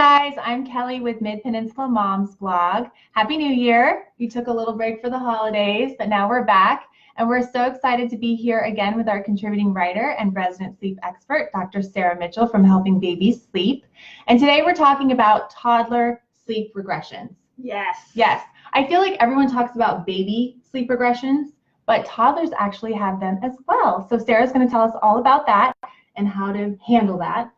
guys, I'm Kelly with Mid-Peninsula Moms blog. Happy New Year. We took a little break for the holidays, but now we're back, and we're so excited to be here again with our contributing writer and resident sleep expert, Dr. Sarah Mitchell from Helping Babies Sleep. And today we're talking about toddler sleep regressions. Yes. I feel like everyone talks about baby sleep regressions, but toddlers actually have them as well. So Sarah's going to tell us all about that and how to handle that.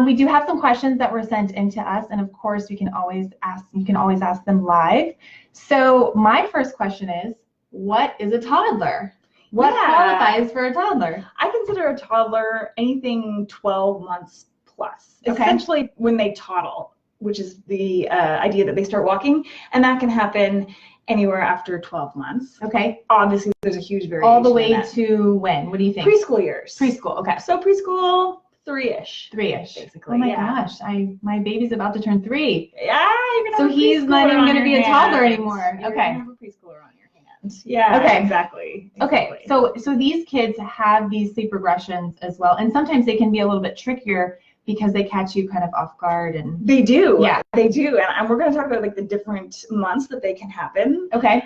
We do have some questions that were sent in to us, and of course you can always ask them live. So my first question is, what is a toddler? What qualifies for a toddler? I consider a toddler anything 12 months plus. Okay. Essentially when they toddle, which is the idea that they start walking, and that can happen anywhere after 12 months. Okay. Obviously there's a huge variation. All the way to when? What do you think? Preschool years. Preschool, okay. So preschool, three-ish. Three-ish. Basically. Oh my gosh, my baby's about to turn 3. Yeah, you're gonna so he's not even going to be a toddler anymore. You're okay. gonna have a preschooler on your hands. Yeah. Okay. Exactly. Okay. So these kids have these sleep regressions as well, and sometimes they can be a little bit trickier because they catch you kind of off guard. And they do. Yeah. They do. And we're going to talk about like the different months that they can happen. Okay.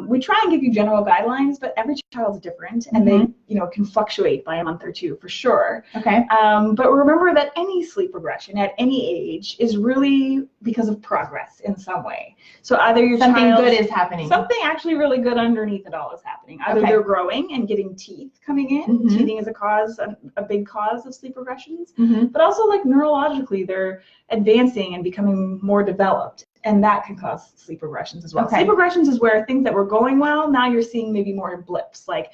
We try and give you general guidelines, but every child's different, and they, can fluctuate by a month or two for sure. Okay. But remember that any sleep regression at any age is really because of progress in some way. So either your something child, good is happening. Something actually really good underneath it all is happening. Either they're growing and getting teeth coming in. Teething is a big cause of sleep regressions. But also like neurologically, they're advancing and becoming more developed, and that can cause sleep regressions as well. Okay. Sleep regressions is where things that were going well, now you're seeing maybe more blips, like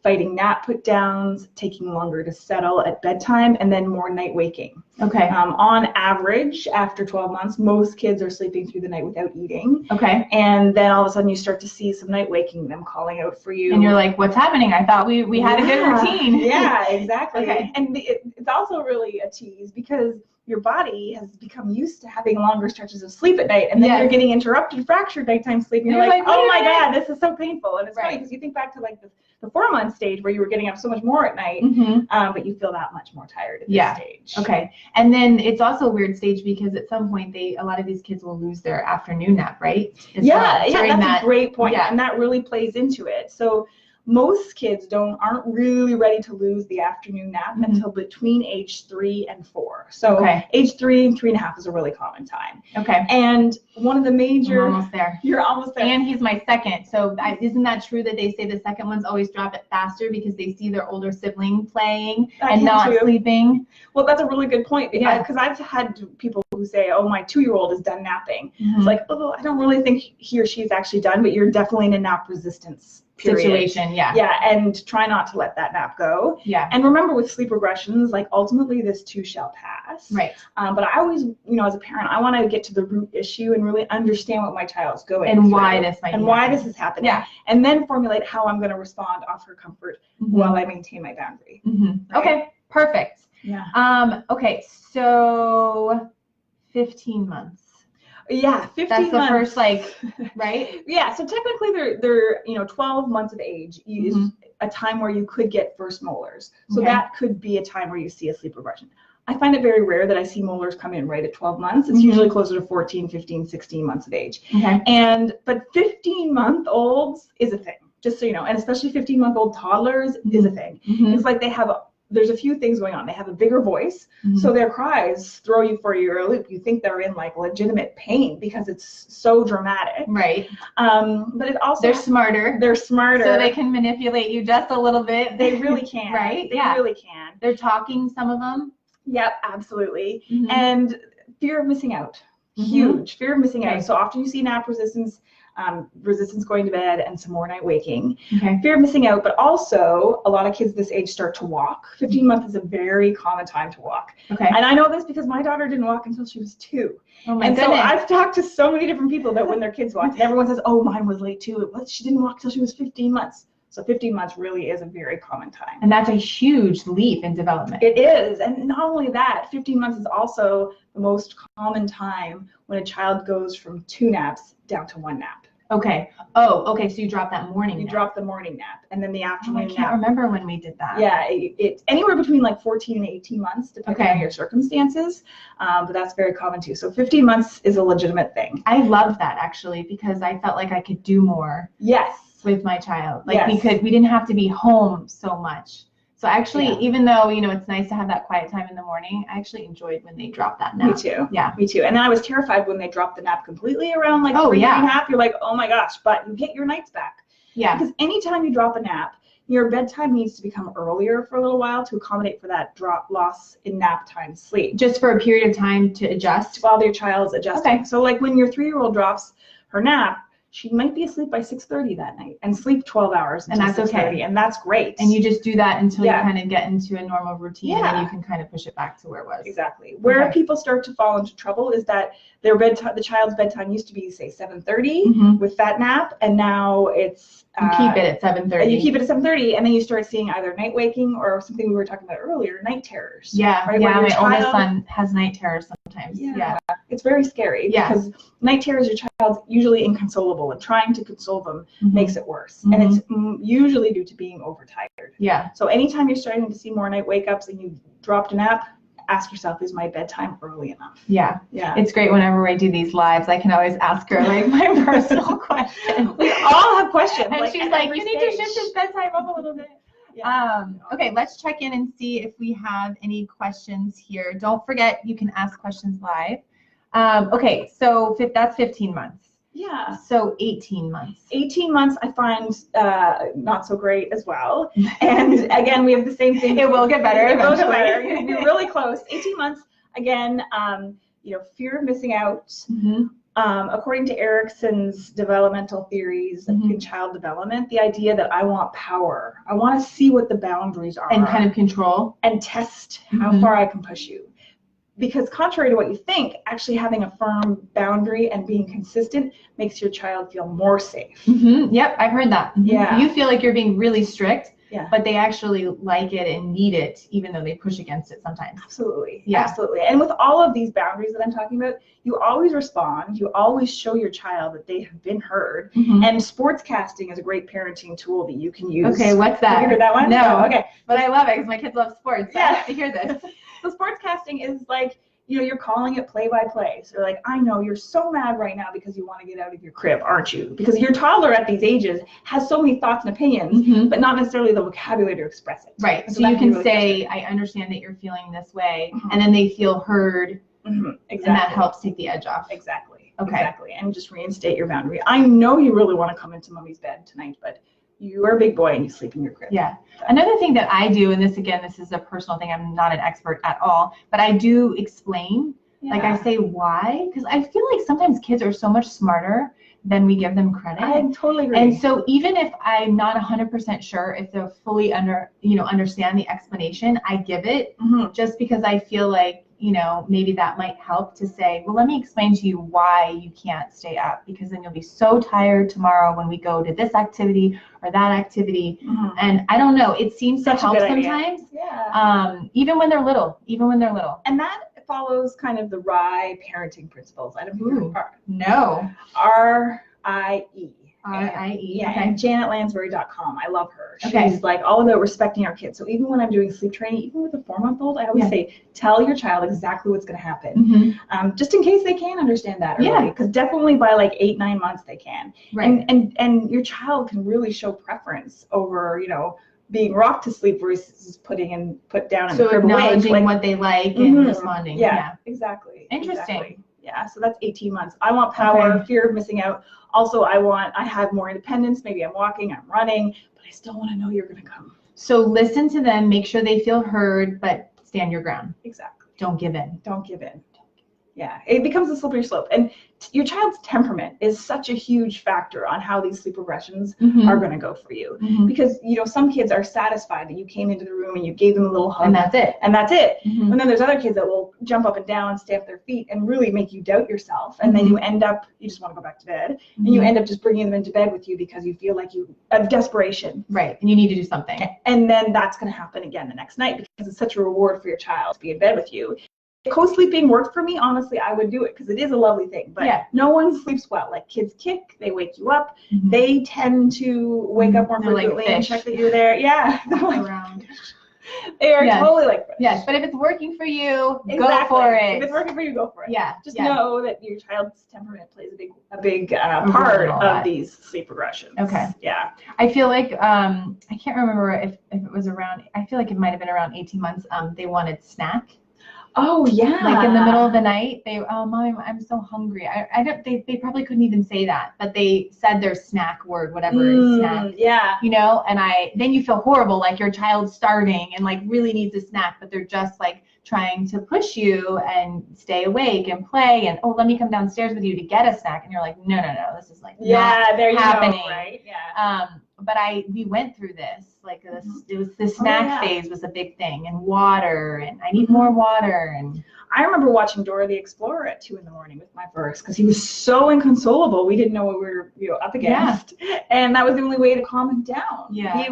fighting nap put downs, taking longer to settle at bedtime, and then more night waking. Okay. On average, after 12 months, most kids are sleeping through the night without eating. Okay. And then all of a sudden you start to see some night waking, them calling out for you. And you're like, what's happening? I thought we had a good routine. Yeah, exactly. Okay. And it's also really a tease because your body has become used to having longer stretches of sleep at night, and then you're getting interrupted, fractured nighttime sleep, and you're like, oh my God, this is so painful. And it's funny because you think back to like the 4-month stage where you were getting up so much more at night, but you feel that much more tired at this stage. Okay. And then it's also a weird stage because at some point a lot of these kids will lose their afternoon nap, right? That's a great point. Yeah. And that really plays into it. So most kids aren't really ready to lose the afternoon nap until between age 3 and 4. So age 3 and 3.5 is a really common time. Okay. And one of the major... I'm almost there. You're almost there. And he's my second. So isn't that true that they say the second ones always drop it faster because they see their older sibling playing and not sleeping? Well, that's a really good point. Because I've had people who say, oh, my 2-year-old is done napping. It's like, oh, I don't really think he or she is actually done, but you're definitely in a nap resistance situation. Yeah, and try not to let that nap go. Yeah. And remember, with sleep regressions, like ultimately this too shall pass. Right. But I always, as a parent, I want to get to the root issue and really understand what my child's going and through, why this might and why this is happening. Yeah. And then formulate how I'm going to respond, offer comfort while I maintain my boundary. Right? Okay. Perfect. Yeah. Okay. So 15 months. Yeah, 15 That's the months. first, right? Yeah, so technically they're 12 months of age is a time where you could get first molars. So that could be a time where you see a sleep regression. I find it very rare that I see molars come in right at 12 months. It's usually closer to 14, 15, 16 months of age. Okay. But 15-month-olds is a thing, just so you know, and especially 15-month-old toddlers is a thing. It's like there's a few things going on. They have a bigger voice, so their cries throw you for your loop. You think they're in like legitimate pain because it's so dramatic. Right. But it also they're smarter. They're smarter. So they can manipulate you just a little bit. They really can. Right? They really can. They're talking, some of them. Yep, absolutely. And fear of missing out. Huge fear of missing out. So often you see nap resistance, resistance going to bed, and some more night waking. Fear of missing out, but also a lot of kids this age start to walk. 15 months is a very common time to walk. And I know this because my daughter didn't walk until she was 2. Oh my goodness. So I've talked to so many different people that when their kids walked, and everyone says, oh, mine was late too. She didn't walk until she was 15 months. So 15 months really is a very common time. And that's a huge leap in development. It is. And not only that, 15 months is also the most common time when a child goes from 2 naps down to 1 nap. Okay. Oh, okay. So you drop that morning You nap. drop the morning nap, and then the Oh, afternoon I can't nap. remember when we did that. Yeah, it's anywhere between like 14 and 18 months, depending on your circumstances. But that's very common too. So 15 months is a legitimate thing. I loved that actually because I felt like I could do more. Yes. With my child. Like we didn't have to be home so much. So actually, even though, it's nice to have that quiet time in the morning, I actually enjoyed when they dropped that nap. Me too. Yeah. Me too. And then I was terrified when they dropped the nap completely around like 3.5. You're like, oh my gosh, but you get your nights back. Yeah. Because anytime you drop a nap, your bedtime needs to become earlier for a little while to accommodate for that loss in nap time sleep. Just for a period of time to adjust? While your child's adjusting. Okay. So like when your 3-year-old drops her nap, she might be asleep by 6:30 that night and sleep 12 hours until 6:30, okay. And that's great. And you just do that until you kind of get into a normal routine, and then you can kind of push it back to where it was. Exactly. Where people start to fall into trouble is that their bedtime, the child's bedtime used to be say 7:30 with that nap, and now it's you keep it at 7:30. You keep it at 7:30, and then you start seeing either night waking or something we were talking about earlier, night terrors. Yeah. Right? Yeah. My oldest son has night terrors sometimes. Yeah. It's very scary because night terrors, your child's usually inconsolable, and trying to console them makes it worse. And it's usually due to being overtired. Yeah. So anytime you're starting to see more night wake ups and you dropped a nap, ask yourself, is my bedtime early enough? Yeah. Yeah. It's great whenever I do these lives, I can always ask her like my personal question. We all have questions. And she's like, you need to shift his bedtime up a little bit. Yeah. Okay, let's check in and see if we have any questions here. Don't forget, you can ask questions live. Okay, so that's 15 months. Yeah. So 18 months. 18 months I find not so great as well. And again, we have the same thing. It will get better. It will get better. You're really close. 18 months, again, fear of missing out. According to Erickson's developmental theories in child development, the idea that I want power. I want to see what the boundaries are. And kind of control. And test how far I can push you. Because contrary to what you think, actually having a firm boundary and being consistent makes your child feel more safe. Yep, I've heard that. Yeah. You feel like you're being really strict, but they actually like it and need it, even though they push against it sometimes. Absolutely. Yeah. Absolutely. And with all of these boundaries that I'm talking about, you always respond. You always show your child that they have been heard. And sportscasting is a great parenting tool that you can use. Okay, what's that? Have you heard that one? No. Okay. But I love it because my kids love sports. So I have to hear this. So sportscasting is like, you're calling it play-by-play. So like, I know you're so mad right now because you want to get out of your crib, aren't you? Because your toddler at these ages has so many thoughts and opinions, but not necessarily the vocabulary to express it. Right. So you can really say, I understand that you're feeling this way, and then they feel heard, and that helps take the edge off. Exactly. Okay. Exactly. And just reinstate your boundary. I know you really want to come into mommy's bed tonight, but you are a big boy and you sleep in your crib. Yeah. Another thing that I do, and this is a personal thing, I'm not an expert at all, but I do explain. Like I say why, because I feel like sometimes kids are so much smarter than we give them credit. I totally agree. And so even if I'm not 100% sure if they'll fully understand the explanation, I give it just because I feel like, maybe that might help to say, well, let me explain to you why you can't stay up, because then you'll be so tired tomorrow when we go to this activity or that activity. And I don't know, it seems to help sometimes. Yeah. Even when they're little. And that follows kind of the RIE parenting principles. I don't know. No. RIE. RIE. Yeah, and JanetLansbury.com. I love her. She's like all about respecting our kids. So even when I'm doing sleep training, even with a 4-month-old, I always say, tell your child exactly what's going to happen, just in case they can't understand that early. Because definitely by like 8-9 months they can. Right. And your child can really show preference over being rocked to sleep versus put down in the crib awake. So acknowledging what they like and responding. Yeah. Exactly. Interesting. Exactly. Yeah, so that's 18 months. I want power, fear of missing out. Also, I have more independence. Maybe I'm walking, I'm running, but I still want to know you're going to come. So listen to them, make sure they feel heard, but stand your ground. Exactly. Don't give in. Don't give in. Yeah, it becomes a slippery slope. And your child's temperament is such a huge factor on how these sleep regressions are going to go for you. Because, some kids are satisfied that you came into the room and you gave them a little hug. And that's it. And then there's other kids that will jump up and down, stamp their feet, and really make you doubt yourself. And then you just want to go back to bed. And you end up just bringing them into bed with you because you feel like you have desperation. Right, and you need to do something. And then that's going to happen again the next night because it's such a reward for your child to be in bed with you. if co-sleeping worked for me, honestly, I would do it because it is a lovely thing. But no one sleeps well. Like kids kick, they wake you up. They tend to wake up more frequently and check that you're there. Yeah. Around. They are totally like fish. Yes, but if it's working for you, go for it. If it's working for you, go for it. Yeah. Just know that your child's temperament plays a big part of these sleep regressions. Okay. Yeah. I feel like I can't remember if it was around. I feel like it might have been around 18 months. They wanted snack. Oh yeah. Like in the middle of the night, Mommy, I'm so hungry. I don't. They probably couldn't even say that, but they said their snack word, whatever is snack. Yeah. You know, and then you feel horrible, like your child's starving and like really needs a snack, but they're just like trying to push you and stay awake and play and let me come downstairs with you to get a snack, and you're like, no, this is like not there you happening. Go, right? Yeah. But we went through this. Like it was the snack phase was a big thing, and water, and I need more water. And I remember watching Dora the Explorer at 2 a.m. with my first because he was so inconsolable. We didn't know what we were up against, and that was the only way to calm him down. Yeah. My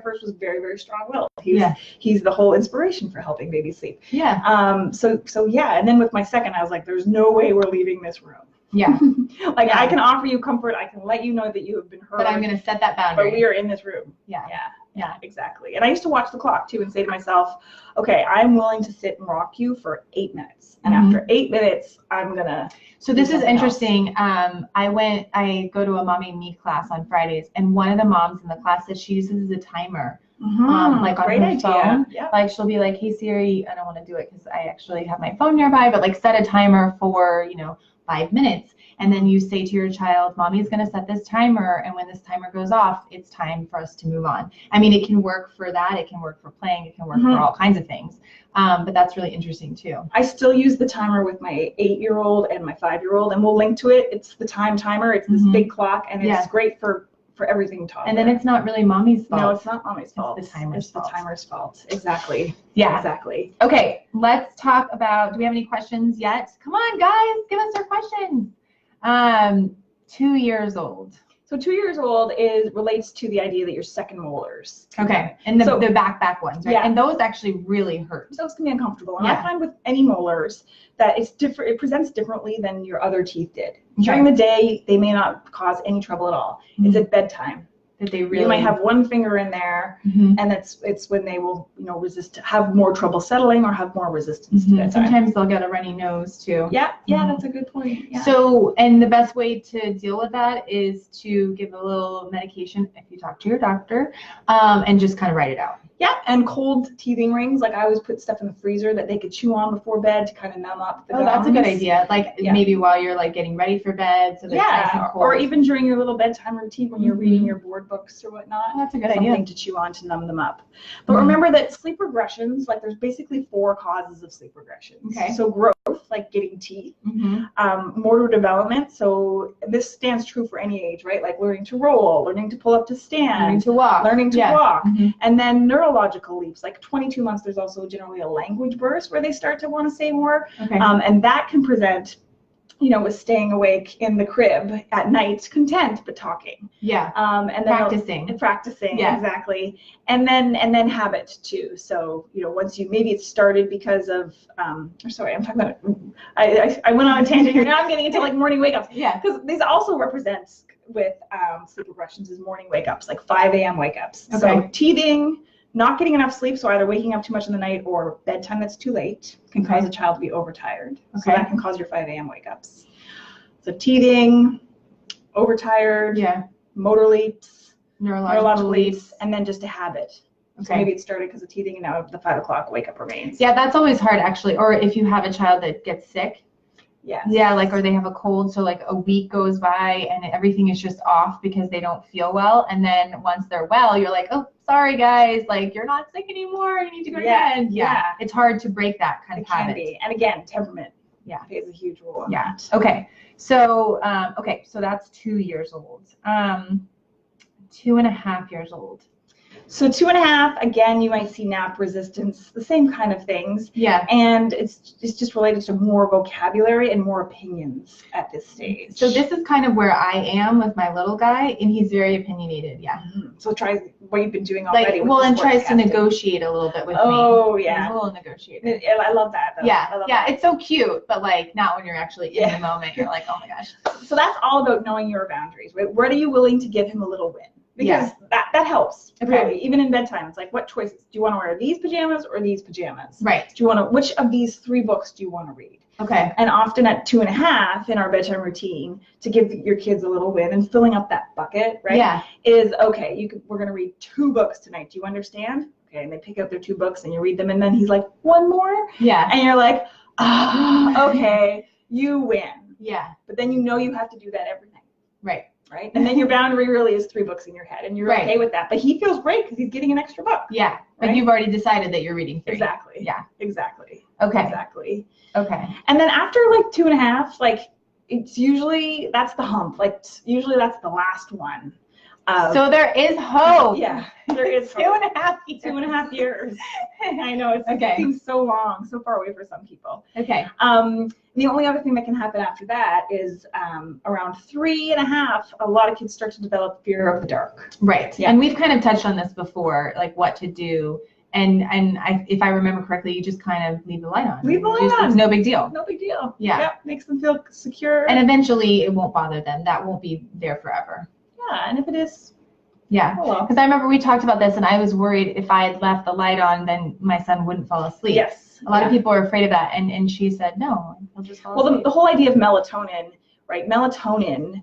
first was very, very strong-willed. He's the whole inspiration for helping babies sleep. Yeah. So yeah, and then with my second, I was like, there's no way we're leaving this room. Yeah. I can offer you comfort. I can let you know that you have been heard. But I'm going to set that boundary. But we are in this room. Yeah, exactly. And I used to watch the clock too and say to myself, okay, I'm willing to sit and rock you for 8 minutes. And after 8 minutes, I'm going to. So this is interesting. I go to a Mommy and Me class on Fridays, and one of the moms in the class said she uses a timer. Like on her phone. Yeah. Like she'll be like, hey Siri, I don't want to do it because I actually have my phone nearby, but like set a timer for 5 minutes, and then you say to your child, Mommy's going to set this timer, and when this timer goes off, it's time for us to move on. I mean, it can work for that, it can work for playing, it can work for all kinds of things, but that's really interesting too. I still use the timer with my 8-year-old and my 5-year-old, and we'll link to it. It's the timer. It's this big clock, and it's great for everything toddler. And then it's not really Mommy's fault. No, it's not Mommy's fault. It's the timer's fault. It's the timer's fault. Exactly. Yeah. Exactly. Okay, let's talk about, do we have any questions yet? Come on, guys, give us our questions. 2 years old. So 2 years old relates to the idea that you're second molars. Okay, and the back ones, right? Yeah. And those actually really hurt. Those can be uncomfortable. And I find with any molars that it's different. It presents differently than your other teeth did. During the day, they may not cause any trouble at all. It's at bedtime that you might have one finger in there, and it's when they will have more trouble settling or have more resistance to bedtime. Sometimes they'll get a runny nose too. Yeah, that's a good point. Yeah. So, and the best way to deal with that is to give a little medication if you talk to your doctor, and just kind of write it out. Yeah, and cold teething rings. Like I always put stuff in the freezer that they could chew on before bed to kind of numb up the gums. That's a good idea. Like maybe while you're like getting ready for bed, so that it's nice and cold. Or even during your little bedtime routine when you're reading your board books or whatnot. That's a good idea. Something to chew on to numb them up. But remember that sleep regressions, like there's basically 4 causes of sleep regressions. Okay. So growth, like getting teeth, motor development. So this stands true for any age, right? Like learning to roll, learning to pull up to stand, learning to walk, walk. And then neurological leaps, like 22 months, there's also generally a language burst where they start to want to say more. Okay. And that can present, with staying awake in the crib at night, content but talking. Yeah. And then practicing. Yeah. Exactly. And then habit too. So once maybe it started because of sorry, I'm talking about. I went on a tangent here. Now I'm getting into like morning wake ups. Yeah. Because these also represents with sleep regressions is morning wake ups, like 5 a.m. wake ups. Okay. So teething, not getting enough sleep, so either waking up too much in the night or bedtime that's too late can cause a child to be overtired. So that can cause your 5 a.m. wake ups. So teething, overtired, motor leaps, neurological leaps, and then just a habit. Okay. So maybe it started because of teething and now the 5 o'clock wake up remains. Yeah, that's always hard actually. Or if you have a child that gets sick. Yes. Yeah, or they have a cold, so like a week goes by and everything is just off because they don't feel well. And then once they're well, you're like, oh, sorry guys, like you're not sick anymore. You need to go again. Yeah. It's hard to break that kind of habit. Can be. And again, temperament. Plays a huge role in that. Okay. So so that's 2 years old. 2.5 years old. So 2.5, again, you might see nap resistance, the same kind of things. Yeah. And it's just related to more vocabulary and more opinions at this stage. So this is kind of where I am with my little guy, and he's very opinionated. Yeah. So try what you've been doing already. Like, well, and tries to negotiate a little bit with me. Oh, yeah. He's a little negotiator. I love that, though. Yeah. I love yeah. that. It's so cute, but like not when you're actually in the moment. You're like, oh my gosh. So that's all about knowing your boundaries. Right? What are you willing to give him a little win? Because that helps. Okay. Really. Even in bedtime, it's like, what choices? Do you want to wear these pajamas or these pajamas? Right. Do you want to? Which of these 3 books do you want to read? Okay. And often at 2.5 in our bedtime routine, to give your kids a little win and filling up that bucket, right? Yeah. Is okay. We're gonna read 2 books tonight. Do you understand? Okay. And they pick out their 2 books and you read them, and then he's like, 1 more. Yeah. And you're like, okay, you win. Yeah. But then you have to do that every night. Right. Right? And then your boundary really is 3 books in your head, and you're okay with that. But he feels great because he's getting an extra book. Yeah. But right? you've already decided that you're reading 3. Exactly. Yeah. Exactly. Okay. Exactly. Okay. And then after like 2.5, like it's usually that's the hump. Like usually that's the last one. So there is hope. Yeah, there is 2.5 years. 2.5 years. I know it Okay. seems so long, so far away for some people. Okay. The only other thing that can happen after that is around 3.5, a lot of kids start to develop fear of the dark. Right. Yeah. And we've kind of touched on this before, like what to do. And if I remember correctly, you just kind of leave the light on. Leave the light on. It's no big deal. No big deal. Yeah. Yep, makes them feel secure. And eventually it won't bother them. That won't be there forever. yeah, and if it is, Yeah. oh well. Because I remember we talked about this, and I was worried if I had left the light on, then my son wouldn't fall asleep. Yes. A lot of people are afraid of that, and she said, no, he'll just fall Well, asleep. the whole idea of melatonin, right? Melatonin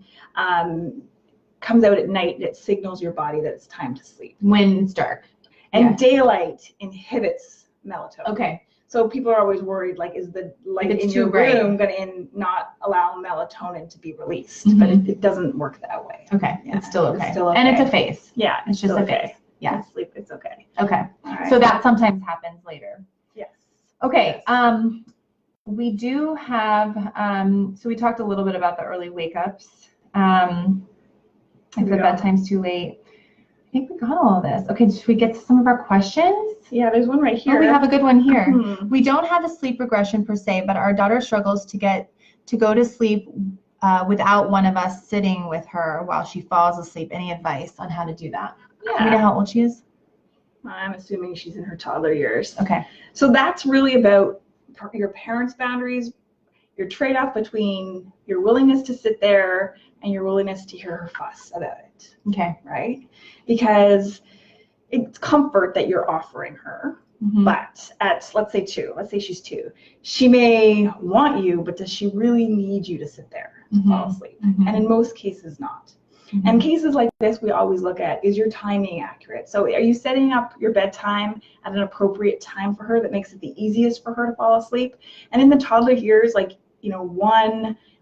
comes out at night and it signals your body that it's time to sleep. When it's dark. And Yeah. daylight inhibits melatonin. Okay. So people are always worried, like, is the light it's in too your bright. room going to not allow melatonin to be released? Mhm. But it doesn't work that way. Okay. Yeah, It's still okay. it's still And it's okay. a phase. Yeah, It's just still a okay. phase. Yeah. It's sleep. It's okay. Okay. All right. So that sometimes happens later. Yes. Okay. Yes. We do have, so we talked a little bit about the early wake-ups. If the bedtime's too late. I think we got all of this. Okay, should we get to some of our questions? Yeah, there's one right here. Oh, we have a good one here. Mhm. We don't have a sleep regression per se, but our daughter struggles to go to sleep without one of us sitting with her while she falls asleep. Any advice on how to do that? Do we know Yeah. how old she is? I'm assuming she's in her toddler years. Okay. So that's really about your parents' boundaries, your trade-off between your willingness to sit there and your willingness to hear her fuss about it, Okay. right? Because it's comfort that you're offering her, Mhm. but let's say she's 2, she may want you, but does she really need you to sit there to fall asleep? Mhm. And in most cases, not. Mhm. And cases like this, we always look at, is your timing accurate? So are you setting up your bedtime at an appropriate time for her that makes it the easiest for her to fall asleep? And in the toddler years, like,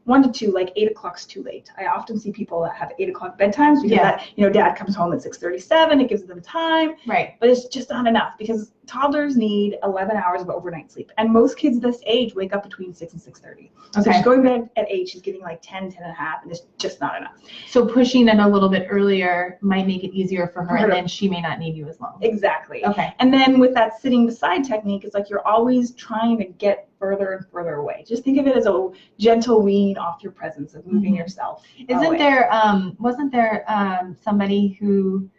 1 to 2, like 8 o'clock's too late. I often see people that have 8 o'clock bedtimes because dad comes home at 6:37, it gives them time, Right. but it's just not enough because toddlers need 11 hours of overnight sleep. And most kids this age wake up between 6 and 6:30. So Okay. she's going to bed at 8, she's getting like 10 and a half, and it's just not enough. So pushing it a little bit earlier might make it easier for her, and then she may not need you as long. Exactly. Okay. And then with that sitting beside technique, it's like you're always trying to get further and further away. Just think of it as a gentle wean off your presence of moving yourself away. Wasn't there somebody who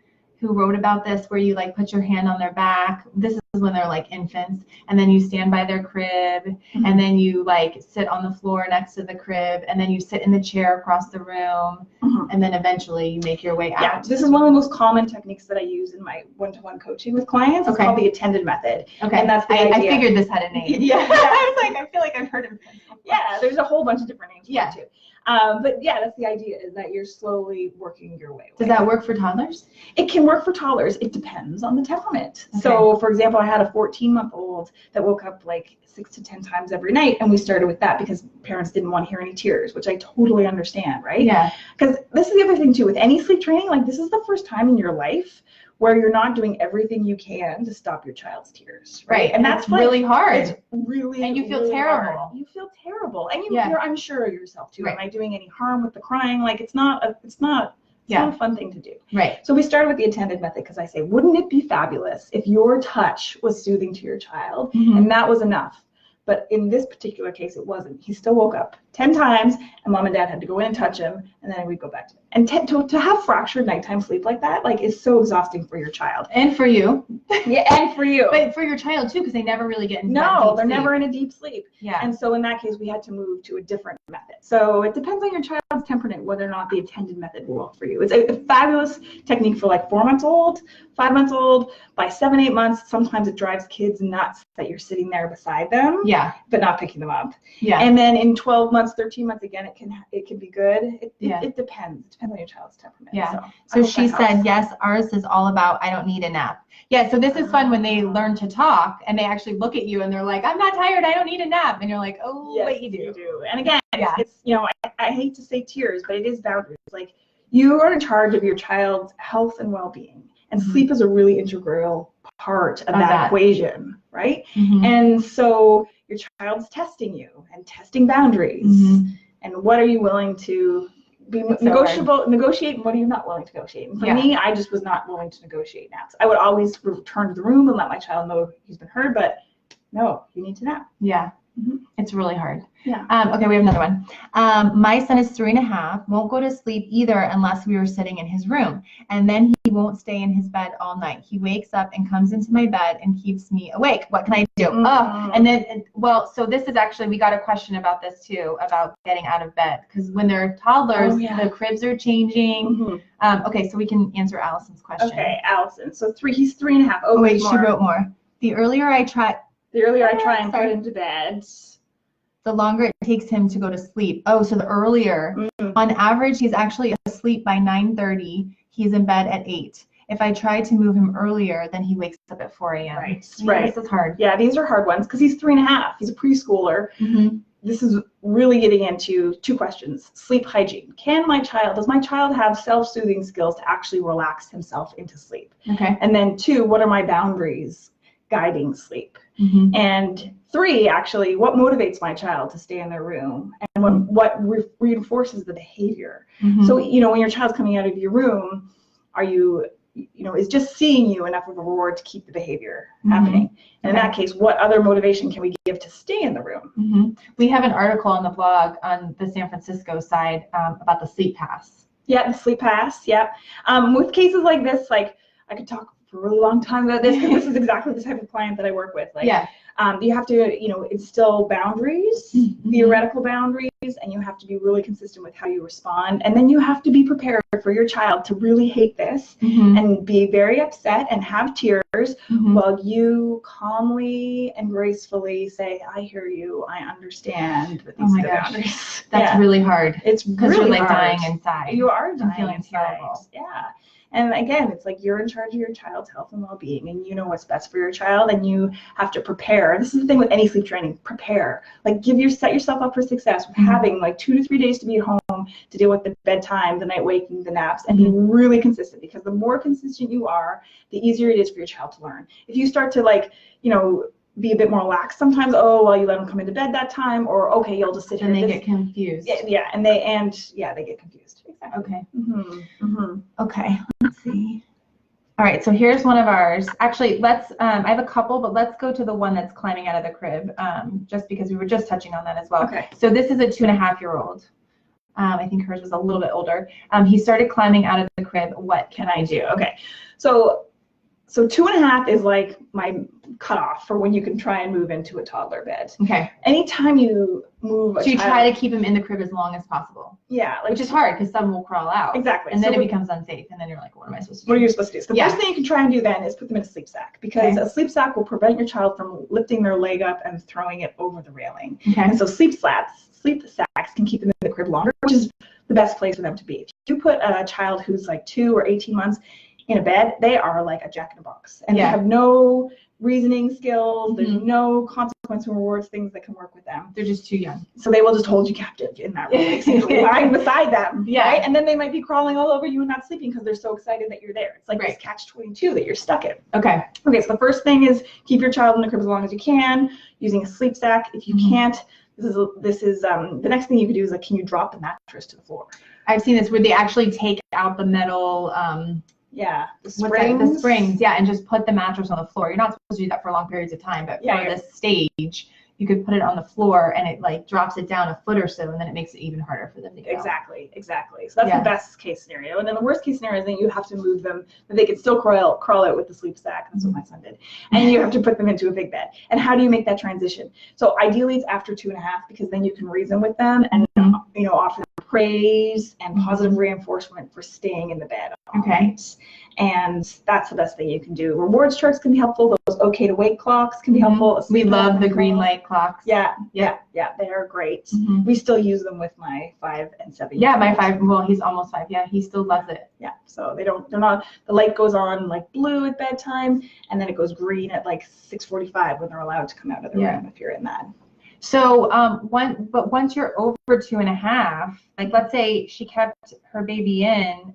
wrote about this where you like put your hand on their back? This is when they're like infants, and then you stand by their crib, and then you like sit on the floor next to the crib, and then you sit in the chair across the room, and then eventually you make your way out. Yeah, this is one of the most common techniques that I use in my one-to-one coaching with clients. It's called the attended method. Okay. And that's the I idea. figured this had a name. Yeah. I was like, I feel like I've heard of it. Yeah, there's a whole bunch of different names for Yeah. it too. But yeah, that's the idea, is that you're slowly working your way away. Does that work for toddlers? It can work for toddlers. It depends on the temperament. So, for example, I had a 14-month-old that woke up like 6 to 10 times every night, and we started with that because parents didn't want to hear any tears, which I totally understand, right? Yeah. Because this is the other thing too, with any sleep training, like this is the first time in your life where you're not doing everything you can to stop your child's tears, right? And that's really hard. It's really, And you feel really terrible. hard. You feel terrible, and Yeah. you're unsure of yourself too. Right. Am I doing any harm with the crying? Like it's not It's not a fun thing to do. Right. So we started with the attended method because I say, wouldn't it be fabulous if your touch was soothing to your child and that was enough? But in this particular case, it wasn't. He still woke up 10 times, and mom and dad had to go in and touch him, and then we'd go back to bed. And to have fractured nighttime sleep like that, like, is so exhausting for your child. And for you. Yeah, and for you. But for your child, too, because they never really get into that No, deep they're sleep. never in a deep sleep. Yeah. And so in that case, we had to move to a different method. So it depends on your child's temperament whether or not the attended method will work for you. It's a fabulous technique for like 4 months old, 5 months old. By 7, 8 months, sometimes it drives kids nuts that you're sitting there beside them, but not picking them up. Yeah. And then in 12 months, 13 months, again, it can be good. It depends. It depends on your child's temperament. Yeah. So she said, yes, ours is all about, I don't need a nap. Yeah, so this is fun when they learn to talk and they actually look at you and they're like, I'm not tired, I don't need a nap. And you're like, oh, yes, wait, you do. You do. And again, it's, you know, I hate to say tears, but it is boundaries. Like, you are in charge of your child's health and well-being. And sleep is a really integral part of that equation, right? And so your child's testing you and testing boundaries. And what are you willing to be negotiate, and what are you not willing to negotiate? And for me, I just was not willing to negotiate naps. I would always return to the room and let my child know he's been heard, but no, you need to nap. Yeah. It's really hard. Yeah. Okay, we have another one. My son is 3.5, won't go to sleep either unless we are sitting in his room. And then he won't stay in his bed all night. He wakes up and comes into my bed and keeps me awake. What can I do? And then, well, so this is actually, we got a question about this too, about getting out of bed. Because when they're toddlers, the cribs are changing. Okay, so we can answer Allison's question. Okay, Allison. So he's 3.5. Oh, wait, she wrote more. The earlier I try and put him to bed, the longer it takes him to go to sleep. Oh, so the earlier. On average, he's actually asleep by 9:30. He's in bed at 8. If I try to move him earlier, then he wakes up at 4 a.m. Right. This is hard. Yeah, these are hard ones because he's 3.5. He's a preschooler. This is really getting into 2 questions. Sleep hygiene. Does my child have self-soothing skills to actually relax himself into sleep? Okay. And then 2, what are my boundaries guiding sleep? And 3, actually, what motivates my child to stay in their room, and what reinforces the behavior? So, you know, when your child's coming out of your room, are you, you know, is just seeing you enough of a reward to keep the behavior happening? And in that case, what other motivation can we give to stay in the room? We have an article on the blog on the San Francisco side about the sleep pass. Yeah, the sleep pass. Yeah. With cases like this, like, I could talk for a really long time about this because this is exactly the type of client that I work with. Like, you have to, you know, instill boundaries, theoretical boundaries, and you have to be really consistent with how you respond. And then you have to be prepared for your child to really hate this and be very upset and have tears while you calmly and gracefully say, I hear you, I understand. But these are the boundaries. That's really hard. It's because really you're like hard. dying inside. You are dying feeling inside. terrible. Yeah. And again, it's like you're in charge of your child's health and well-being, and you know what's best for your child, and you have to prepare. This is the thing with any sleep training: prepare. Like, set yourself up for success with having like 2 to 3 days to be at home to deal with the bedtime, the night waking, the naps, and be really consistent. Because the more consistent you are, the easier it is for your child to learn. If you start to, like, you know, be a bit more lax sometimes, you let them come into bed that time, or okay, you'll just sit here. And they get confused. Yeah, and they get confused. Exactly. Okay. Okay, let's see. All right, so here's one of ours. Actually, let's, I have a couple, but let's go to the one that's climbing out of the crib, just because we were just touching on that as well. Okay. So this is a 2.5-year-old. I think hers was a little bit older. He started climbing out of the crib. What can I do? Okay, so 2.5 is like my cutoff for when you can try and move into a toddler bed. Okay. Anytime you move a child, try to keep him in the crib as long as possible. Yeah. Like, which is hard because some will crawl out. Exactly. And then it becomes unsafe, and then you're like, what am I supposed to do? What are you supposed to do? So the first thing you can try and do then is put them in a sleep sack, because a sleep sack will prevent your child from lifting their leg up and throwing it over the railing. Okay. And so sleep sacks can keep them in the crib longer, which is the best place for them to be. If you put a child who's like 2 or 18 months in a bed, they are like a jack in a box, and they have no reasoning skills. There's no consequence and rewards things that can work with them. They're just too young. So they will just hold you captive in that room, basically, lying beside them. Right? And then they might be crawling all over you and not sleeping because they're so excited that you're there. It's like this catch-22 that you're stuck in. Okay, so the first thing is keep your child in the crib as long as you can, using a sleep sack. If you can't, This is the next thing you could do is like, can you drop the mattress to the floor? I've seen this where they actually take out the metal, yeah, the springs. The springs, yeah, and just put the mattress on the floor. You're not supposed to do that for long periods of time, but for this stage, you could put it on the floor and it like drops it down a foot or so, and then it makes it even harder for them to get Exactly. So that's the best case scenario. And then the worst case scenario is that you have to move them, but they can still crawl out with the sleep sack. That's what my son did. And you have to put them into a big bed. And how do you make that transition? So ideally it's after 2.5, because then you can reason with them and offer them praise and positive reinforcement for staying in the bed all night. And that's the best thing you can do. Rewards charts can be helpful. Those okay to wake clocks can be helpful. We love the green light clocks. Yeah, they are great. We still use them with my 5 and 7. Yeah, my 5. Well, he's almost 5. Yeah, he still loves it. Yeah, so they're not. The light goes on like blue at bedtime, and then it goes green at like 6:45 when they're allowed to come out of the room if you're in that. So once you're over 2.5, like let's say she kept her baby in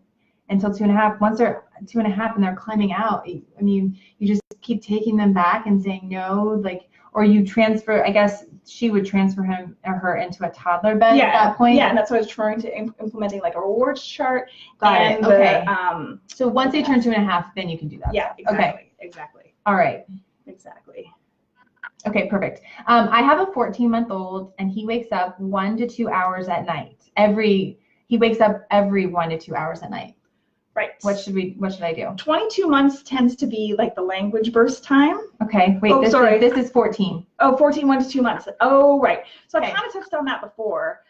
until 2.5. Once they're 2.5 and they're climbing out, I mean, you just keep taking them back and saying no, like, or you transfer. I guess she would transfer him or her into a toddler bed at that point. Yeah, and that's what I was trying to implementing like a rewards chart. Got it. Okay. So once they turn 2.5, then you can do that. Yeah. Exactly. Okay. Exactly. All right. Exactly. Okay, perfect. I have a 14-month-old, and he wakes up 1 to 2 hours at night. He wakes up every 1 to 2 hours at night. Right. What should I do? 22 months tends to be like the language burst time. Okay. Wait. This is 14. Oh, 14, 1 to 2 months. Oh, right. So I kind of touched on that before.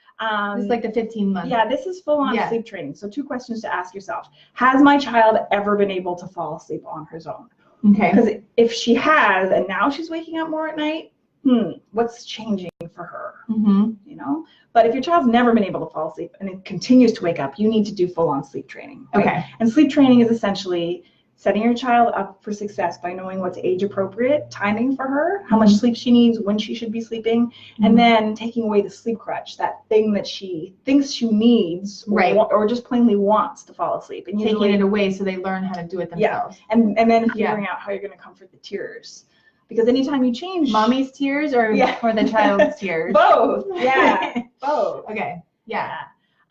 This is like the 15 months. Yeah, this is full on sleep training. So 2 questions to ask yourself. Has my child ever been able to fall asleep on her own? Okay. Because if she has, and now she's waking up more at night, what's changing for her? But if your child's never been able to fall asleep and it continues to wake up, you need to do full-on sleep training. Right? Okay. And sleep training is essentially setting your child up for success by knowing what's age-appropriate timing for her, how much sleep she needs, when she should be sleeping, and then taking away the sleep crutch, that thing that she thinks she needs, or just plainly wants to fall asleep, and taking it away so they learn how to do it themselves. Yeah, and then figuring out how you're going to comfort the tears. Because anytime you change mommy's tears or the child's tears? Both. Yeah. Both. Okay. Yeah.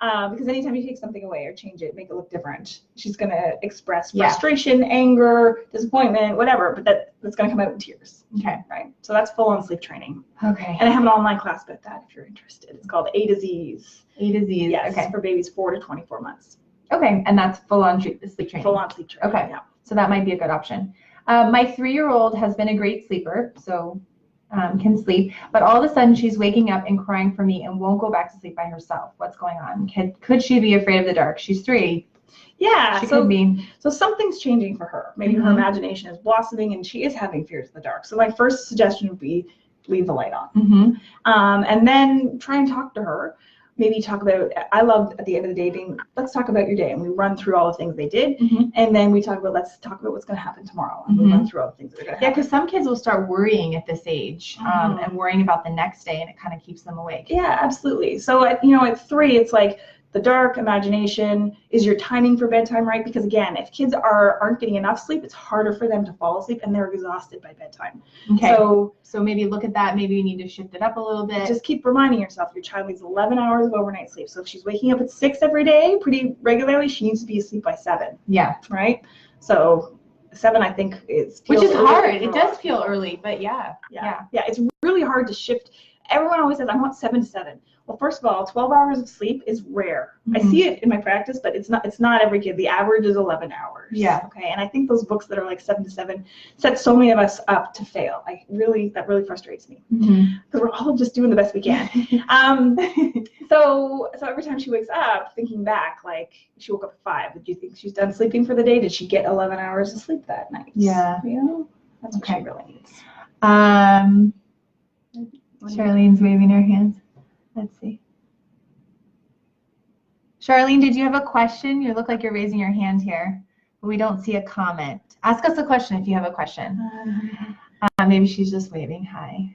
Because anytime you take something away or change it, make it look different, she's going to express frustration, anger, disappointment, whatever, but that's going to come out in tears. Okay. Right. So that's full on sleep training. Okay. And I have an online class about that if you're interested. It's called A to Z's. A to Z's. Yes. Okay. For babies 4 to 24 months. Okay. And that's full on sleep training. Full on sleep training. Okay. Yeah. So that might be a good option. My 3-year-old has been a great sleeper, so can sleep, but all of a sudden she's waking up and crying for me and won't go back to sleep by herself. What's going on? Could she be afraid of the dark? She's 3. Yeah, she could be. So something's changing for her. Maybe her imagination is blossoming and she is having fears of the dark. So my first suggestion would be leave the light on. And then try and talk to her. Maybe talk about, I love at the end of the day being, let's talk about your day. And we run through all the things they did. And then let's talk about what's going to happen tomorrow. And we run through all the things that are going to happen. Yeah, because some kids will start worrying at this age and worrying about the next day, and it kind of keeps them awake. Yeah, absolutely. So at 3, it's like the dark, imagination, is your timing for bedtime right? Because again, if kids aren't getting enough sleep, it's harder for them to fall asleep and they're exhausted by bedtime. Okay. So maybe look at that. Maybe you need to shift it up a little bit. Just keep reminding yourself your child needs 11 hours of overnight sleep. So if she's waking up at 6 every day pretty regularly, she needs to be asleep by 7. Yeah. Right? So 7, I think, which is hard. It does feel early, but yeah. It's really hard to shift. Everyone always says, I want 7 to 7. Well, first of all, 12 hours of sleep is rare. I see it in my practice, but it's not every kid. The average is 11 hours. Yeah. Okay. And I think those books that are like 7 to 7 set so many of us up to fail. That really frustrates me because we're all just doing the best we can. So every time she wakes up, thinking back, like she woke up at 5. Do you think she's done sleeping for the day? Did she get 11 hours of sleep that night? Yeah. That's what she really needs. Charlene's waving her hands. Let's see. Charlene, did you have a question? You look like you're raising your hand here, but we don't see a comment. Ask us a question if you have a question. Maybe she's just waving hi.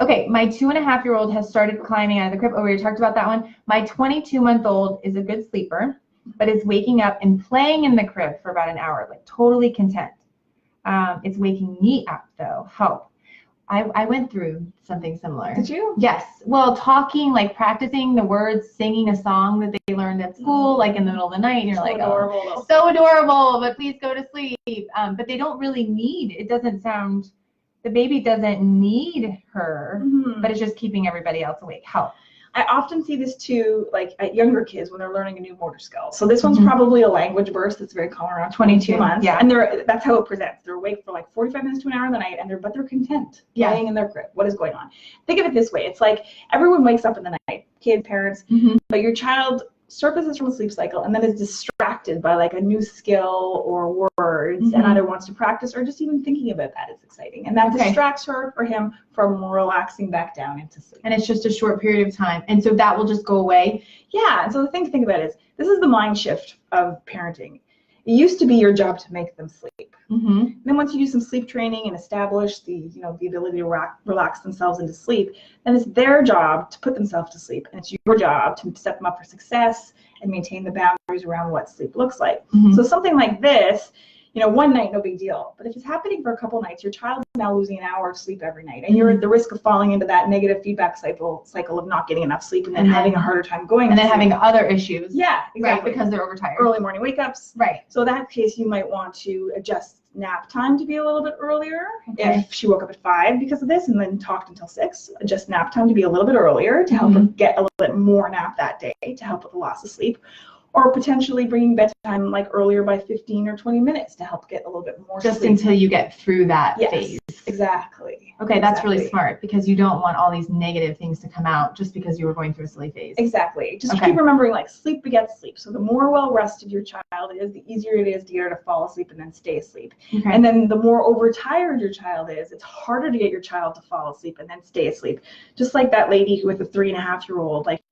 Okay, my 2.5-year-old has started climbing out of the crib. Oh, we already talked about that one. My 22-month-old is a good sleeper, but is waking up and playing in the crib for about an hour, like totally content. It's waking me up though. Help. I went through something similar. Did you? Yes. Well, talking, like practicing the words, singing a song that they learned at school, like in the middle of the night, and you're So like, adorable, oh, so adorable, but please go to sleep. But they don't really need, it doesn't sound, the baby doesn't need her, but it's just keeping everybody else awake. Help. I often see this too, like at younger kids when they're learning a new motor skill. So this one's probably a language burst that's very common around 22 months. Yeah. And that's how it presents. They're awake for like 45 minutes to an hour in the night, but they're content laying in their crib. What is going on? Think of it this way. It's like everyone wakes up in the night, kids, parents, but your child surfaces from a sleep cycle and then is distracted by like a new skill or words and either wants to practice or just even thinking about that is exciting. And that distracts her or him from relaxing back down into sleep. And it's just a short period of time. And so that will just go away. Yeah. And so the thing to think about is this is the mind shift of parenting. It used to be your job to make them sleep. Then once you do some sleep training and establish the ability to relax themselves into sleep, then it's their job to put themselves to sleep, and it's your job to set them up for success and maintain the boundaries around what sleep looks like. So something like this, one night, no big deal. But if it's happening for a couple nights, your child's now losing an hour of sleep every night, and you're at the risk of falling into that negative feedback cycle of not getting enough sleep and then having a harder time going. And then having other issues. Yeah, exactly. Right, because they're overtired. Early morning wake-ups. Right. So in that case, you might want to adjust nap time to be a little bit earlier. If she woke up at 5 because of this and then talked until 6, adjust nap time to be a little bit earlier to help her get a little bit more nap that day to help with the loss of sleep. Or potentially bringing bedtime like earlier by 15 or 20 minutes to help get a little bit more just sleep. Until you get through that phase. Exactly. Okay, that's really smart because you don't want all these negative things to come out just because you were going through a silly phase. Exactly. Just keep remembering like sleep begets sleep. So the more well rested your child is, the easier it is to get her to fall asleep and then stay asleep. And then the more overtired your child is, it's harder to get your child to fall asleep and then stay asleep. Just like that lady who with a 3.5-year-old, like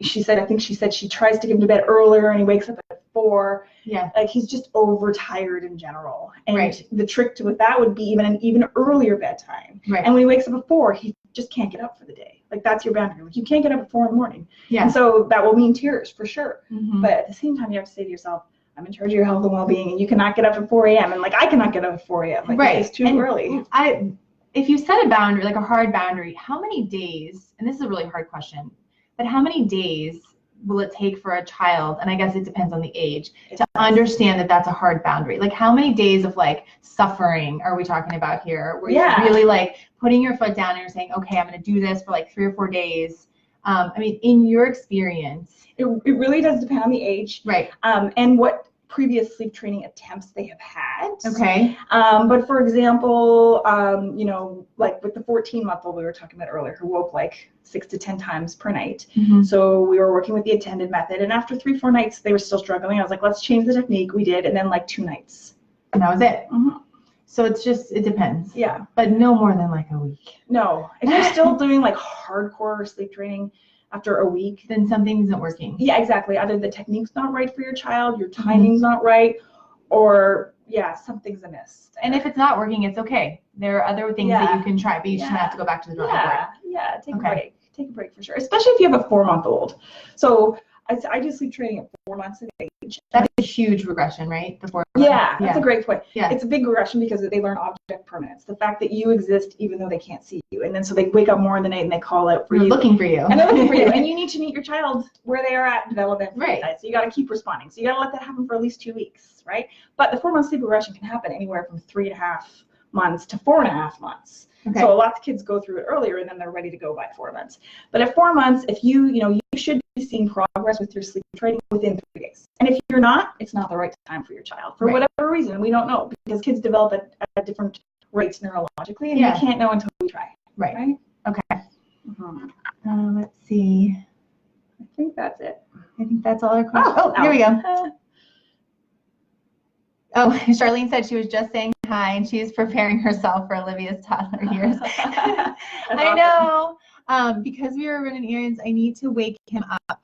she said she tries to get him to bed earlier and he wakes up at 4. Yeah. Like he's just overtired in general. And the trick with that would be even an even earlier bedtime. Right. And when he wakes up at 4, he just can't get up for the day. Like that's your boundary. Like you can't get up at 4 in the morning. Yeah. And so that will mean tears for sure. But at the same time, you have to say to yourself, I'm in charge of your health and well-being, and you cannot get up at 4 a.m. And like I cannot get up at 4 a.m. Like it's too early. If you set a boundary, like a hard boundary, how many days? And this is a really hard question. But how many days will it take for a child, and I guess it depends on the age, to understand that that's a hard boundary? Like how many days of like suffering are we talking about here? Where you're really like putting your foot down and you're saying, okay, I'm going to do this for like 3 or 4 days. I mean, in your experience. It really does depend on the age. Right. And what previous sleep training attempts they have had. Okay. But for example, like with the 14-month-old we were talking about earlier, who woke like 6 to 10 times per night. So we were working with the attended method, and after 3-4 nights, they were still struggling. I was like, let's change the technique. We did, and then like 2 nights. And that was it. So it depends. Yeah. But no more than like a week. No. If you're still doing like hardcore sleep training, after a week, then something isn't working. Yeah, exactly. Either the technique's not right for your child, your timing's not right, or something's amiss. And if it's not working, it's okay. There are other things that you can try, but you just have to go back to the drawing board. Yeah, take a break. Take a break for sure, especially if you have a 4-month-old. So I do sleep training at 4 months of age. That's a huge regression, right? That's a great point. Yeah. It's a big regression because they learn object permanence, the fact that you exist even though they can't see you. And then so they wake up more in the night and they call out for you. Looking for you. And they're looking for you. And you need to meet your child where they are at development. Right. So you got to keep responding. So you got to let that happen for at least 2 weeks, right? But the 4-month sleep regression can happen anywhere from 3.5 months to 4.5 months. Okay. So lots of kids go through it earlier and then they're ready to go by 4 months. But at 4 months, if you should be seeing progress with your sleep training within 3 days. And if you're not, it's not the right time for your child for whatever reason. We don't know because kids develop at different rates neurologically, and we can't know until we try. Right? Okay. Let's see. I think that's it. I think that's all our questions. Oh, here we go. Oh, Charlene said she was just saying hi, and she is preparing herself for Olivia's toddler years. I know. Because we were running errands, I need to wake him up.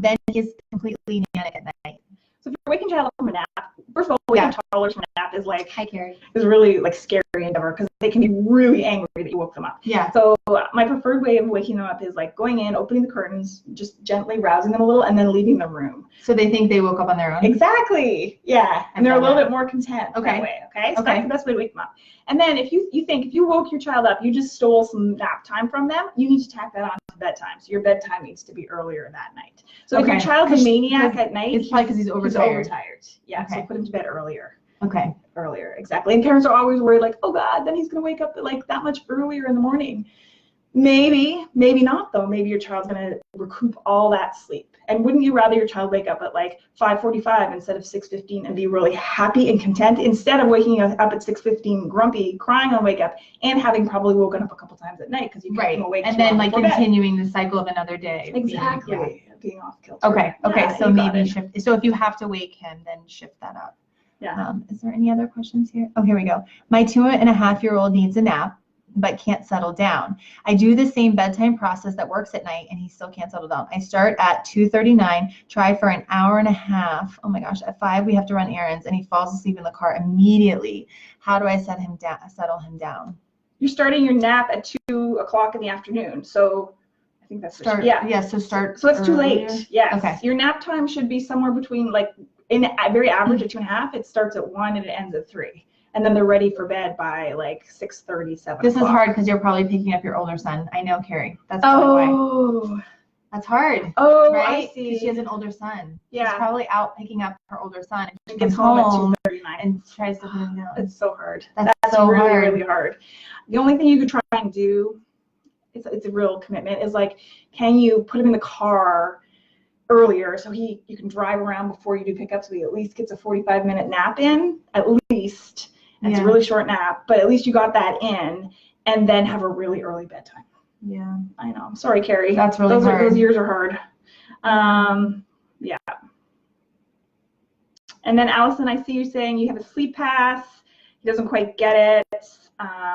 Then he's completely manic at night. So if you're waking child up from a nap, first of all, waking toddlers from a nap is like, hi, Carrie, is really like scary endeavor because they can be really angry that you woke them up. Yeah. So my preferred way of waking them up is like going in, opening the curtains, just gently rousing them a little, and then leaving the room. So they think they woke up on their own? Exactly. Yeah. And they're a little bit more content that way. Okay. So that's the best way to wake them up. And then if you think if you woke your child up, you just stole some nap time from them, you need to tack that on to bedtime. So your bedtime needs to be earlier that night. So if your child's a maniac at night, it's probably because he's overtired. Yeah. So put him to bed earlier. Okay. Earlier, exactly. And parents are always worried, like, oh God, then he's gonna wake up like that much earlier in the morning. Maybe not though. Maybe your child's gonna recoup all that sleep. And wouldn't you rather your child wake up at like 5:45 instead of 6:15 and be really happy and content instead of waking up at 6:15 grumpy, crying on wake up, and having probably woken up a couple times at night because you kept them awake. And then like continuing the cycle of another day. Exactly. Being off kilter. Okay. So maybe shift. So if you have to wake him, then shift that up. Yeah. Is there any other questions here? Oh, here we go. My 2.5-year-old needs a nap, but can't settle down. I do the same bedtime process that works at night, and he still can't settle down. I start at 2:39, try for an hour and a half. Oh my gosh, at 5 we have to run errands, and he falls asleep in the car immediately. How do I settle him down? You're starting your nap at 2 o'clock in the afternoon, so I think that's So it's too late. Yes. Okay. Your nap time should be somewhere between like very average at 2.5. It starts at 1 and it ends at 3. And then they're ready for bed by like 6:30, 7 This o'clock. is hard because you're probably picking up your older son. I know, Carrie. That's probably why. That's hard. Oh, right? I see. Because she has an older son. Yeah. She's probably out picking up her older son and she gets comes home at 2:39 and tries to put him down. It's so hard. That's so really, hard. really hard. The only thing you could try and do, it's a real commitment, is like, can you put him in the car earlier so you can drive around before you do pickup so he at least gets a 45-minute nap in, at least. It's a really short nap, but at least you got that in, and then have a really early bedtime. Yeah. I know. I'm sorry, Carrie. That's really hard. Those years are hard. Yeah. And then Allison, I see you saying you have a sleep pass. He doesn't quite get it,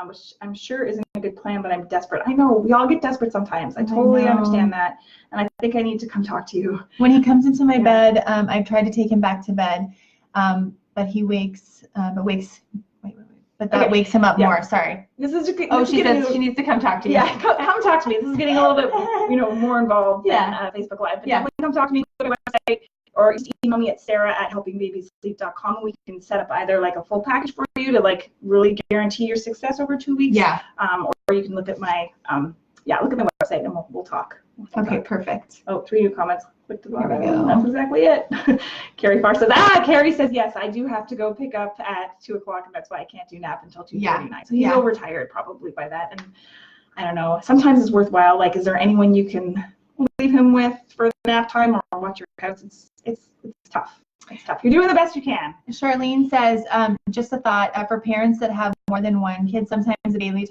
which I'm sure isn't a good plan, but I'm desperate. I know, we all get desperate sometimes. I totally understand that. And I think I need to come talk to you. When he comes into my bed, I've tried to take him back to bed, but he wakes, but that wakes him up more. Sorry. This is she says she needs to come talk to you. Yeah, come talk to me. This is getting a little bit, more involved than Facebook Live. But definitely come talk to me. Go to my website, or just email me at sarah@helpingbabysleep.com, and we can set up either like a full package for you to like really guarantee your success over 2 weeks. Yeah. Or you can look at my website and we'll talk. Okay, perfect. Oh, 3 new comments. Click the bottom. There we go. That's exactly it. Carrie Farr says, Carrie says, yes, I do have to go pick up at 2 o'clock, and that's why I can't do nap until 2:39. So he's overtired probably by that. And I don't know. Sometimes it's worthwhile. Like, is there anyone you can leave him with for the nap time or watch your house? It's tough. It's tough. You're doing the best you can. Charlene says, just a thought, for parents that have more than one kid, sometimes a baby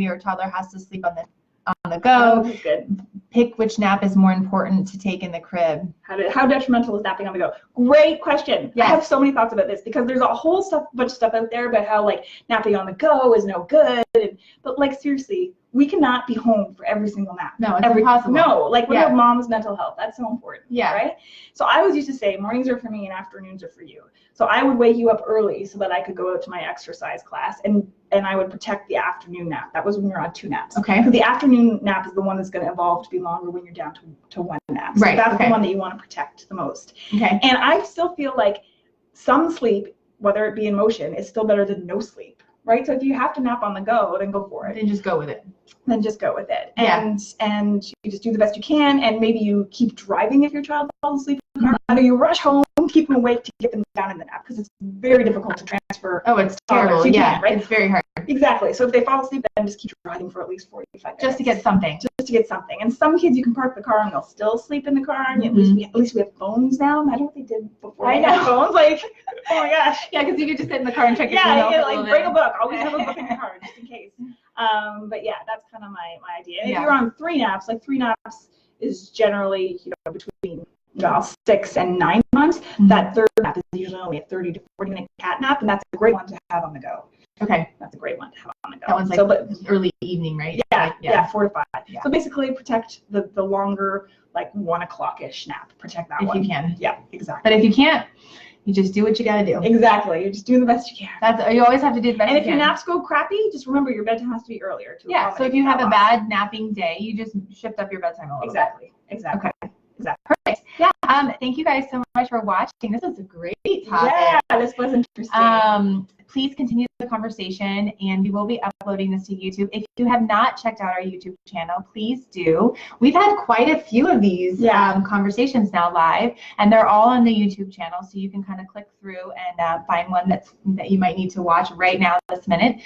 or toddler has to sleep on the go. Oh, good. Pick which nap is more important to take in the crib. How detrimental is napping on the go? Great question. Yes. I have so many thoughts about this because there's a whole bunch of stuff out there about how like napping on the go is no good. But like seriously, we cannot be home for every single nap. No, it's impossible. No, like what about mom's mental health? That's so important. Yeah. Right? So I always used to say mornings are for me and afternoons are for you. So I would wake you up early so that I could go out to my exercise class and I would protect the afternoon nap. That was when you're on 2 naps. Okay. So the afternoon nap is the one that's going to evolve to be longer when you're down to 1 nap. So that's the one that you want to protect the most. Okay. And I still feel like some sleep, whether it be in motion, is still better than no sleep. Right? So if you have to nap on the go, then go for it. Then just go with it. And you just do the best you can, and maybe you keep driving if your child falls asleep in the car. Either you rush home, keep them awake to get them down in the nap, because it's very difficult to transfer. Oh, it's terrible. Right? It's very hard. Exactly. So if they fall asleep, then just keep driving for at least 45 minutes. Just to get something. And some kids, you can park the car and they'll still sleep in the car. And at least we have phones now. Imagine what they did before. I know. Phones, like, oh my gosh. Yeah, because you could just sit in the car and check your email. Yeah, like bring a book. Always have a book in the car just in case. But yeah, that's kind of my idea. If you're on 3 naps, like 3 naps is generally between 6 and 9 months. That third nap is usually only a 30 to 40 minute cat nap, and that's a great one to have on the go. Okay. That's a great one to have on the go. That one's like early evening, right? Yeah, 4 to 5. Yeah. So basically protect the longer, like 1 o'clock-ish nap. Protect that one. If you can. Yeah, exactly. But if you can't, You just do what you got to do. Exactly. You're just doing the best you can. You always have to do the best And you if can. your naps go crappy, just remember your bedtime has to be earlier. Yeah, so if you have a bad napping day, you just shift up your bedtime a little bit. Exactly. Okay. Exactly. Perfect. Yeah. Thank you guys so much for watching. This was a great topic. Yeah, this was interesting. Please continue the conversation, and we will be uploading this to YouTube. If you have not checked out our YouTube channel, please do. We've had quite a few of these conversations now live, and they're all on the YouTube channel, so you can kind of click through and find one that you might need to watch right now, this minute,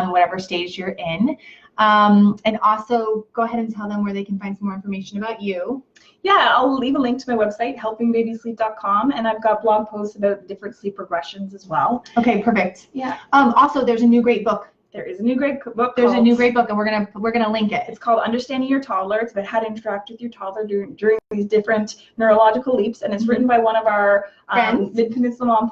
whatever stage you're in. And also go ahead and tell them where they can find some more information about you. Yeah, I'll leave a link to my website, helpingbabysleep.com, and I've got blog posts about different sleep regressions as well. Okay, perfect. Yeah. Also, there's a new great book. There is a new great book. There's a new great book, and we're gonna link it. It's called Understanding Your Toddler. It's about how to interact with your toddler during these different neurological leaps, and it's written by one of our Mid-Peninsula Mom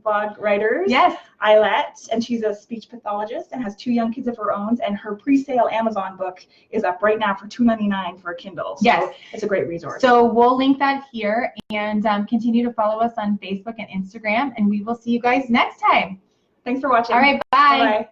blog writers. Yes. Eilette, and she's a speech pathologist and has 2 young kids of her own, and her pre-sale Amazon book is up right now for $2.99 for a Kindle. So yes. It's a great resource. So we'll link that here, and continue to follow us on Facebook and Instagram, and we will see you guys next time. Thanks for watching. All right, bye. Bye-bye.